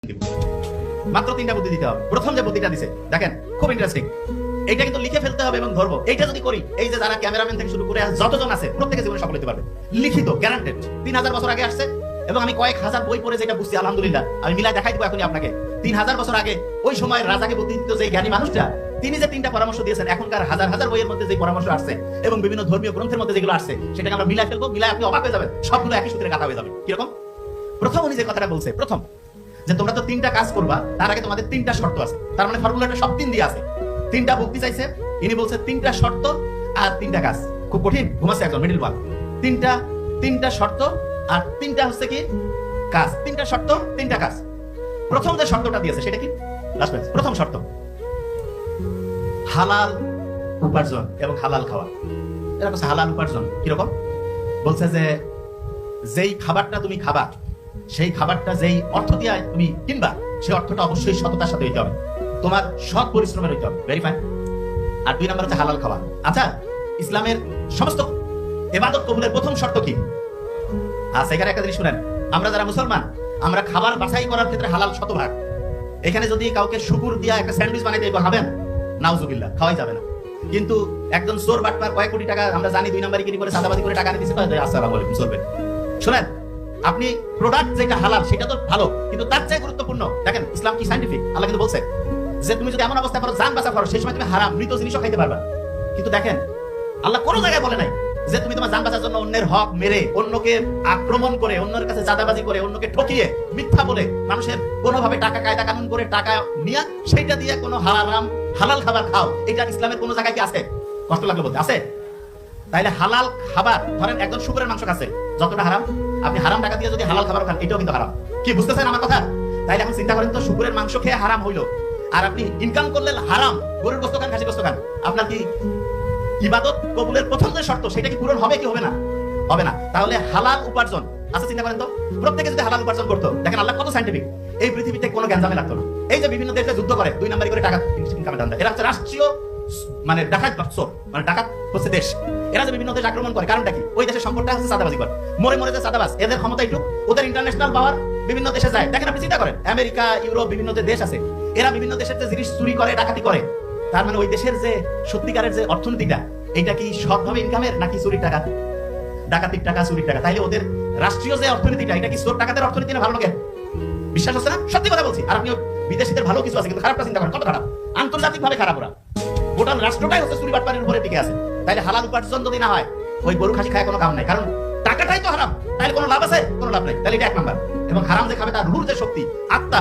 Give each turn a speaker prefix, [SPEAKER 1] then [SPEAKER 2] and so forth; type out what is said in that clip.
[SPEAKER 1] মাত্র তিনটা বুদ্ধি দিতে হবে। প্রথম যে বুদ্ধিটা দিছে দেখেন, খুব ইন্টারেস্টিং। এইটা কিন্তু লিখে ফেলতে হবে এবং ধরবো। এইটা যদি করি, এই যে যারা ক্যামেরাম্যান থেকে শুরু করে যতজন আছে প্রত্যেকে জীবনে সফল হতে পারবে। লিখিত গ্যারান্টেড। 3000 বছর আগে আসছে এবং আমি কয়েক হাজার বই পড়ে যেটা বুঝছি, আলহামদুলিল্লাহ আমি মিলাই দেখাই দেবো এখনই আপনাকে। 3000 বছর আগে ওই সময় রাজাকে বুদ্ধি দিত যে জ্ঞানী মানুষটা, তিনি যে তিনটা পরামর্শ দিয়েছেন, এখনকার হাজার হাজার বইয়ের মধ্যে যে পরামর্শ আসছে এবং বিভিন্ন ধর্মীয় গ্রন্থের মধ্যে যেগুলো আসছে, সেটাকে আমরা মিলাই ফেলবো। মিলাই আপনি অবাক হয়ে যাবেন, সবগুলো একই সূত্রে গাঁথা হয়ে যাবে। কিরকম? প্রথম উনি যে কথাটা বলছে, প্রথম যে তোমরা তো তিনটা কাজ করবা, তার আগে তোমাদের তিনটা শর্ত আছে। তার মানে ফর্মুলাটা সব তিন দিয়ে আছে। তিনটা বুদ্ধি চাইছে, ইনি বলছে তিনটা শর্ত আর তিনটা কাজ। খুব কঠিন, ঘুমাচ্ছে একজন মিডল ওয়ান। তিনটা শর্ত আর তিনটা হচ্ছে কি কাজ। তিনটা শর্ত, তিনটা কাজ। প্রথম যে শর্তটা দিয়েছে সেটা কি? Last page. প্রথম শর্ত হালাল উপার্জন এবং হালাল খাওয়া। এটা হচ্ছে হালাল উপার্জন। কিরকম? বলছে যে যেই খাবারটা তুমি খাবা, সেই খাবারটা যেই অর্থ দিয়ে তুমি কিনবা, সেই অর্থটা অবশ্যই সততার সাথে হইতে হবে, তোমার সৎ পরিশ্রমের হইতে হবে। Very fine. আর 2 নম্বর হচ্ছে হালাল খাওয়া। আচ্ছা, ইসলামের সমস্ত ইবাদত কবুলের প্রথম শর্ত কি? সেখানে একটা জিনিস শুনেন, আমরা যারা মুসলমান, আমরা খাবার বাছাই করার ক্ষেত্রে হালাল শতভাগ। এখানে যদি কাউকে শুকুর দিয়া একটা স্যান্ডউইচ বানাই দেব, খাবেন? নাউজুবিল্লাহ, খাওয়াই যাবে না। কিন্তু একজন চোর বাটপার কয়েক কোটি টাকা আমরা জানি 2 নম্বরই কিনি করে চাঁদাবাজি করে টাকা নিতেছে, আসসালামু আলাইকুম চলবে। শুনেন, আপনি প্রোডাক্ট যেটা হালাল সেটা তো ভালো, কিন্তু তার চেয়ে গুরুত্বপূর্ণ দেখেন ইসলাম কি সায়েন্টিফিক। আল্লাহ কিন্তু বলছে যে তুমি যদি এমন অবস্থা করো জান বাঁচা করো, সেই সময় তুমি হারাম মৃত জিনিসও খাইতে পারবা। কিন্তু দেখেন আল্লাহ কোনো জায়গায় বলে নাই যে তুমি তোমার জান বাঁচার জন্য অন্যের হক মেরে, অন্যকে আক্রমণ করে, অন্যের কাছে চাঁদাবাজি করে, অন্যকে ঠকিয়ে, মিথ্যা বলে, মানুষের কোনোভাবে টাকা কায়দা কানুন করে টাকা নিয়ে সেইটা দিয়ে কোনো হালাল খাবার খাও। এটা ইসলামের কোনো জায়গায় কি আছে? কষ্ট লাগলো বলতে আছে? তাইলে হালাল খাবার, ধরেন একজন শুকরের মাংস খাচ্ছে, যতটা হারাম, আপনি হারাম টাকা দিয়ে যদি হালাল খাবার খান, এটাও কিন্তু হারাম। কি বুঝতেছেন আমার কথা? তাইলে এখন চিন্তা করেন তো, শুকরের মাংস খেয়ে হারাম হইলো, আর আপনি ইনকাম করলেন হারাম, গরুর গোশত খান, খাসির গোশত খান, আপনার কি ইবাদত কবুলের প্রথম যে শর্ত সেটা কি পূরণ হবে কি হবে না? হবে না। তাহলে হালাল উপার্জন, আচ্ছা চিন্তা করেন তো, প্রত্যেকে যদি হালাল উপার্জন করতো, দেখেন আল্লাহ কত সায়েন্টিফিক, এই পৃথিবীতে কোনো গ্যাঞ্জামে লাগতো না। এই যে বিভিন্ন দেশে যুদ্ধ করে 2 নম্বরই করে টাকা ইনকামের ধান্দা, এরা হচ্ছে রাষ্ট্রীয় মানে ডাকাত চোর, মানে ডাকাত হচ্ছে দেশ। এরা যে বিভিন্ন দেশ আক্রমণ করে, কারণটা কি? ওই দেশের সম্পদটা হচ্ছে চাঁদাবাজি করে, মরে মরে যে চাঁদাবাজ, এদের ক্ষমতা একটু, ওদের ইন্টারন্যাশনাল পাওয়ার বিভিন্ন দেশে যায়। দেখেন আপনি চিন্তা করেন, আমেরিকা, ইউরোপ, বিভিন্ন যে দেশ আছে, এরা বিভিন্ন দেশের যে জিনিস চুরি করে, ডাকাতি করে, তার মানে ওই দেশের যে সত্যিকারের যে অর্থনীতিটা, এটা কি সৎভাবে ইনকামের নাকি চুরির টাকা, ডাকাতির টাকা, চুরির টাকা? তাইলে ওদের রাষ্ট্রীয় যে অর্থনীতিটা, এটা কি চোর ডাকাতের অর্থনীতি না ভালো লোকের? বিশ্বাস হচ্ছে না? সত্যি কথা বলছি। আর আপনি বিদেশিদের ভালো কিছু আছে, কিন্তু খারাপটা চিন্তা করেন কত খারাপ, আন্তর্জাতিক ভাবে খারাপ। ওরা গোটা রাষ্ট্রটাই হচ্ছে চুরি বাটপারের উপরে টিকে আছে। তাইলে হালাল উপার্জন যদি না হয়, ওই গরু খাসি খায় কোনো কাম নাই, কারণ টাকাটাই তো হারাম। তাইলে কোনো লাভ আছে? কোনো লাভ নাই। তাহলে এটা 1 নাম্বার। এবং হারাম যে খাবে তার রুহুর যে শক্তি, আত্মা,